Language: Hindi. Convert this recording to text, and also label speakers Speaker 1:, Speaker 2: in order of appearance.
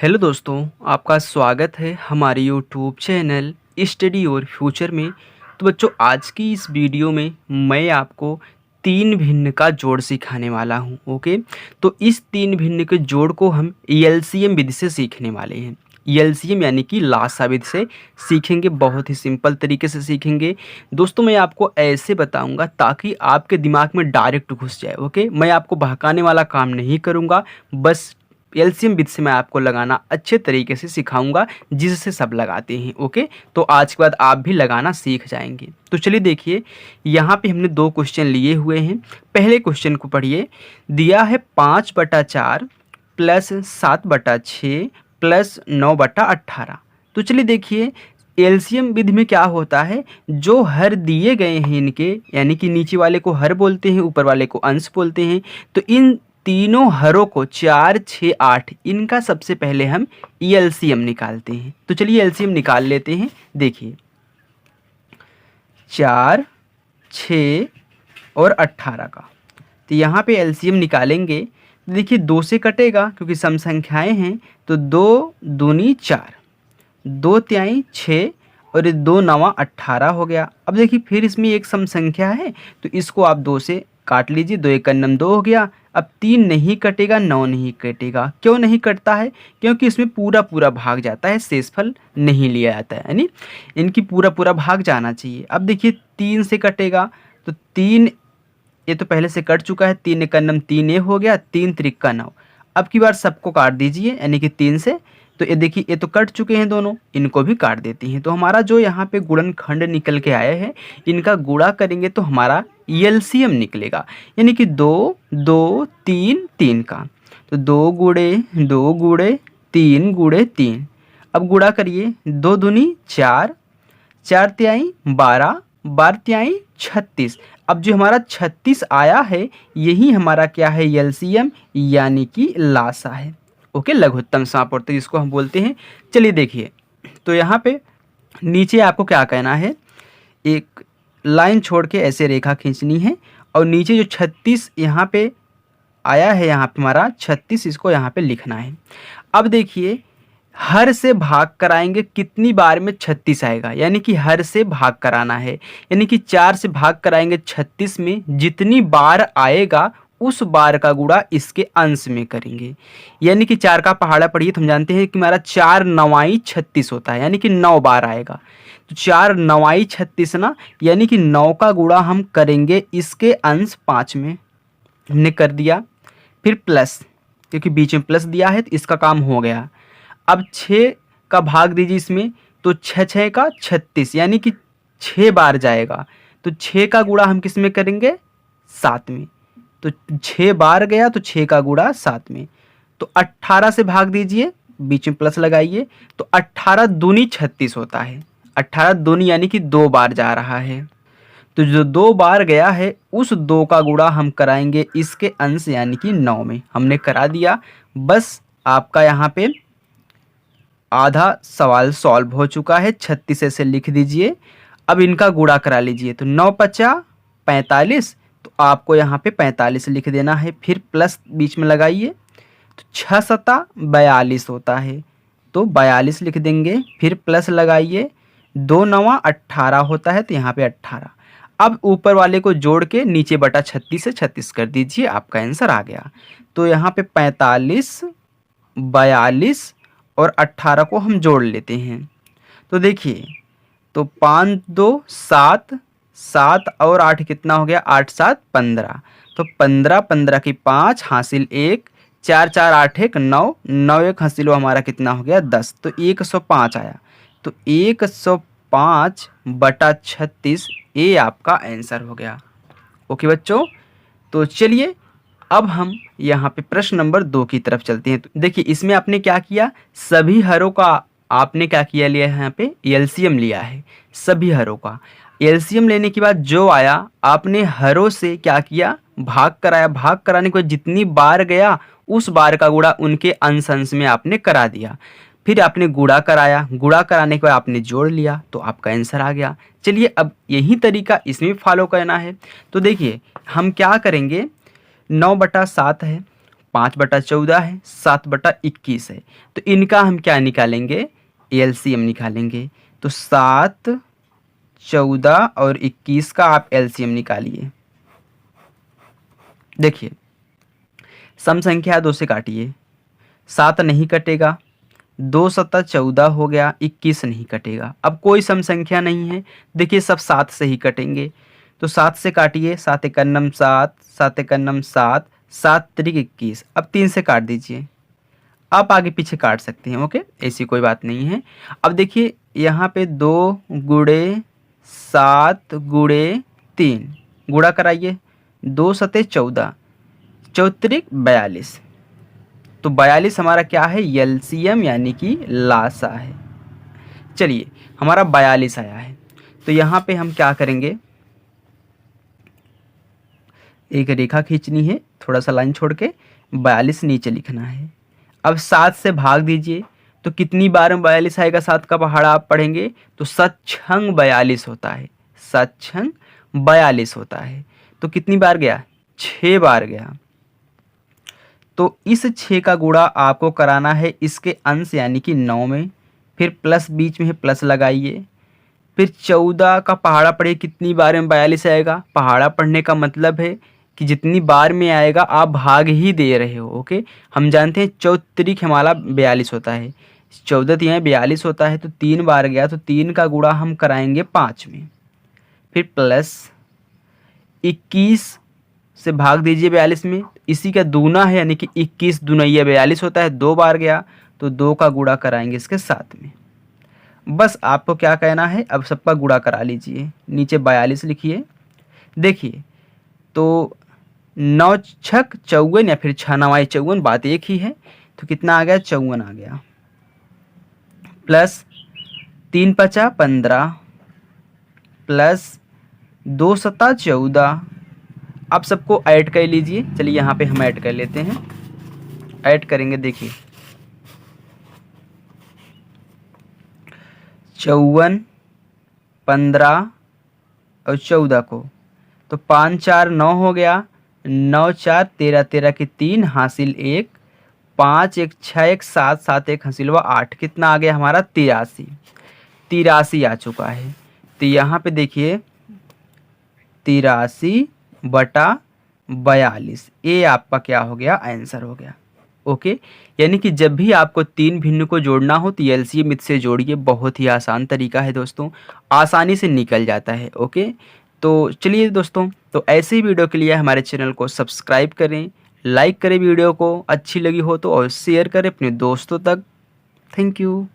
Speaker 1: हेलो दोस्तों, आपका स्वागत है हमारे यूट्यूब चैनल स्टडी और फ्यूचर में। तो बच्चों, आज की इस वीडियो में मैं आपको तीन भिन्न का जोड़ सिखाने वाला हूं। ओके, तो इस तीन भिन्न के जोड़ को हम एलसीएम विधि से सीखने वाले हैं। एलसीएम यानी कि लासा विधि से सीखेंगे, बहुत ही सिंपल तरीके से सीखेंगे। दोस्तों, मैं आपको ऐसे बताऊंगा ताकि आपके दिमाग में डायरेक्ट घुस जाए। ओके, मैं आपको बहकाने वाला काम नहीं करूंगा, बस एलसीएम विधि से मैं आपको लगाना अच्छे तरीके से सिखाऊंगा, जिससे सब लगाते हैं। ओके, तो आज के बाद आप भी लगाना सीख जाएंगे। तो चलिए देखिए, यहाँ पे हमने दो क्वेश्चन लिए हुए हैं। पहले क्वेश्चन को पढ़िए। दिया है 5/4 प्लस 7/6 प्लस 9/18। तो चलिए देखिए, एलसीएम विधि में क्या होता है, जो हर दिए गए हैं इनके, यानी कि नीचे वाले को हर बोलते हैं, ऊपर वाले को अंश बोलते हैं। तो इन तीनों हरों को 4, 6, 8 इनका सबसे पहले हम एलसीएम निकालते हैं। तो चलिए एलसीएम निकाल लेते हैं। देखिए 4, 6 और 18 का, तो यहाँ पे एलसीएम निकालेंगे। देखिए 2 से कटेगा क्योंकि सम संख्याएं हैं, तो 2 दूनी 4, 2 तिहाई 6 और 2 नवा 18 हो गया। अब देखिए फिर इसमें एक सम संख्या है, तो इसको आप 2 से काट लीजिए। 2 एक नम 2 हो गया। अब 3 नहीं कटेगा, 9 नहीं कटेगा। क्यों नहीं कटता है? क्योंकि इसमें पूरा पूरा भाग जाता है, शेषफल नहीं लिया जाता है, यानी इनकी पूरा पूरा भाग जाना चाहिए। अब देखिए 3 से कटेगा, तो 3 ये तो पहले से कट चुका है। 3 एक नम 3 ये हो गया, 3 त्रिका 9। अब की बार सबको काट दीजिए, यानी कि 3 से। तो ये देखिए ये तो कट चुके हैं दोनों, इनको भी काट देती हैं। तो हमारा जो यहाँ पे गुणनखंड निकल के आया है, इनका गुणा करेंगे तो हमारा एलसीएम निकलेगा, यानी कि 2, 2, 3, 3 का। तो 2 गुणे 2 गुणे 3 गुणे 3। अब गुणा करिए, 2 दूनी 4, 4 तिहाई 12, 12 तिहाई 36। अब जो हमारा 36 आया है, यही हमारा क्या है, एलसीएम यानी कि लासा है। ओके, लघुत्तम सापौर्त जिसको हम बोलते हैं। चलिए देखिए, तो यहाँ पे नीचे आपको क्या कहना है, एक लाइन छोड़ के ऐसे रेखा खींचनी है, और नीचे जो 36 यहाँ पे आया है, यहाँ पे हमारा 36, इसको यहाँ पे लिखना है। अब देखिए हर से भाग कराएंगे, कितनी बार में 36 आएगा, यानी कि हर से भाग कराना है, यानी कि 4 से भाग कराएंगे 36 में, जितनी बार आएगा उस बार का गुणा इसके अंश में करेंगे। यानी कि 4 का पहाड़ा पढ़िए, तो हम जानते हैं कि हमारा 4 9 36 होता है, यानी कि 9 बार आएगा। तो 4 9 36 ना, यानी कि 9 का गुणा हम करेंगे इसके अंश 5 में। हमने कर दिया। फिर प्लस, क्योंकि बीच में प्लस दिया है तो इसका काम हो गया। अब 6 का भाग दीजिए इसमें, तो 6 6 का 36, यानी कि 6 बार जाएगा। तो 6 का गुणा हम किस में करेंगे, 7 में। तो 6 बार गया, तो 6 का गुणा 7 में। तो 18 से भाग दीजिए, बीच में प्लस लगाइए, तो 18 दूनी 36 होता है। 18 दूनी यानी कि 2 बार जा रहा है। तो जो 2 बार गया है, उस 2 का गुणा हम कराएंगे इसके अंश यानी कि 9 में। हमने करा दिया। बस आपका यहाँ पे आधा सवाल सॉल्व हो चुका है। 36 ऐसे लिख दीजिए। अब इनका गुणा करा लीजिए, तो 9 पचा 45, तो आपको यहाँ पे 45 लिख देना है। फिर प्लस बीच में लगाइए, तो 6 सता 42 होता है, तो 42 लिख देंगे। फिर प्लस लगाइए, 2 9 18 होता है, तो यहाँ पे 18। अब ऊपर वाले को जोड़ के नीचे बटा 36 से 36 कर दीजिए, आपका आंसर आ गया। तो यहाँ पे 45, 42 और 18 को हम जोड़ लेते हैं। तो देखिए, तो 5 2 7, 7 और 8 कितना हो गया, 8 7 15। तो 15 15 की 5 हासिल 1, 4 4 8 1 9, 9 1 हासिलो हमारा कितना हो गया, 10। तो 105 आया। तो 105 बटा 36 ये आपका आंसर हो गया। ओके बच्चों, तो चलिए अब हम यहाँ पे प्रश्न नंबर 2 की तरफ चलते हैं। तो देखिए इसमें आपने क्या किया, सभी हरों का आपने क्या किया, लिया है यहाँ पे एलसीएम लिया है सभी हरों का। एलसीएम लेने के बाद जो आया, आपने हरों से क्या किया, भाग कराया। भाग कराने के बाद जितनी बार गया, उस बार का गुणा उनके अंश अंश में आपने करा दिया। फिर आपने गुणा कराया, गुणा कराने के बाद आपने जोड़ लिया, तो आपका आंसर आ गया। चलिए अब यही तरीका इसमें फॉलो करना है। तो देखिए हम क्या करेंगे, 9/7 है, 5/14 है, 7/21 है। तो इनका हम क्या निकालेंगे, एलसीएम निकालेंगे। तो 7, 14 और 21 का आप एलसीएम निकालिए। देखिए सम संख्या 2 से काटिए, 7 नहीं कटेगा, 2 7 14 हो गया, 21 नहीं कटेगा। अब कोई सम संख्या नहीं है, देखिए सब 7 से ही कटेंगे। तो 7 से काटिए, 7 एकन्नम 7, 7 एकन्नम 7, 7 त्रिक 21। अब 3 से काट दीजिए, आप आगे पीछे काट सकते हैं, ओके, ऐसी कोई बात नहीं है। अब देखिए यहाँ पे 2 गुणे 7 गुणे 3 गुणा कराइए, 2 सते 14, 4 42। तो 42 हमारा क्या है, एलसीएम यानी कि लासा है। चलिए हमारा 42 आया है, तो यहाँ पे हम क्या करेंगे, एक रेखा खींचनी है, थोड़ा सा लाइन छोड़ के 42 नीचे लिखना है। अब 7 से भाग दीजिए, तो कितनी बार में 42 आएगा, 7 का पहाड़ा आप पढ़ेंगे तो 7 छंग 42 होता है, 7 छंग 42 होता है। तो कितनी बार गया, 6 बार गया। तो इस 6 का गुणा आपको कराना है इसके अंश यानी कि 9 में, फिर प्लस बीच में है प्लस लगाइए, फिर 14 का पहाड़ा पढ़िए, कितनी बार में 42 आएगा। पहाड़ा पढ़ने का मतलब है कि जितनी बार में आएगा आप भाग ही दे रहे हो, ओके। हम जानते हैं 14 हमारा 42 होता है, 14 यहाँ 42 होता है, तो 3 बार गया, तो 3 का गुणा हम कराएंगे 5 में, फिर प्लस 21 से भाग दीजिए 42 में, इसी का दूना है यानी कि 21 दूना 42 होता है, 2 बार गया, तो 2 का गुणा कराएंगे इसके साथ में। बस आपको क्या कहना है, अब सबका गुणा करा लीजिए, नीचे 42 लिखिए। देखिए तो 9 छक 54 या फिर 6 9 54, बात एक ही है। तो कितना आ गया, 54 आ गया, प्लस 3 5 15 प्लस 2 7 14। आप सबको ऐड कर लीजिए, चलिए यहाँ पे हम ऐड कर लेते हैं, ऐड करेंगे। देखिए 54 15 और 14 को, तो 5 4 9 हो गया, 9 4 13 13 की 3 हासिल 1, 5 1 6 1 7 7 1 हासिल हुआ 8। कितना आ गया हमारा, 83। 83 आ चुका है। तो यहाँ पे देखिए 83/42, ये आपका क्या हो गया, आंसर हो गया, ओके। यानी कि जब भी आपको 3 भिन्न को जोड़ना हो तो एलसीएम इससे जोड़िए, बहुत ही आसान तरीका है दोस्तों, आसानी से निकल जाता है, ओके। तो चलिए दोस्तों, तो ऐसे ही वीडियो के लिए हमारे चैनल को सब्सक्राइब करें, लाइक करें वीडियो को, अच्छी लगी हो तो, और शेयर करें अपने दोस्तों तक। Thank you.